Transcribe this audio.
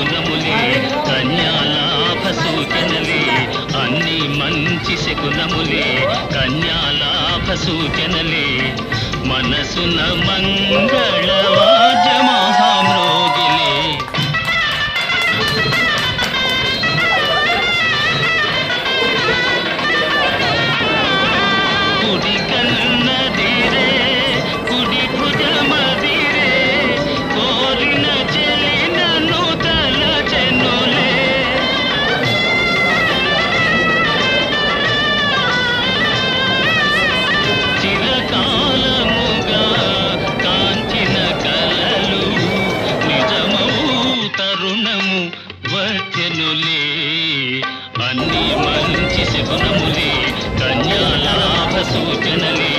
శకునములే కన్యాలాభ సూచనలే అన్ని మంచి శకునములే కన్యాలాభ సూచనలే మనసున మంగళవాద్య మహామ్రోగిలే కుడి కన్నదిరే కుడి భుజమదిరే కోరిన చెలినను తలచెనులే చిరకాలముగా కాంచిన కలలు నిజమౌ తరుణము వచ్చెనులే అన్ని మంచి శకునములే కన్యాలాభ సూచనలే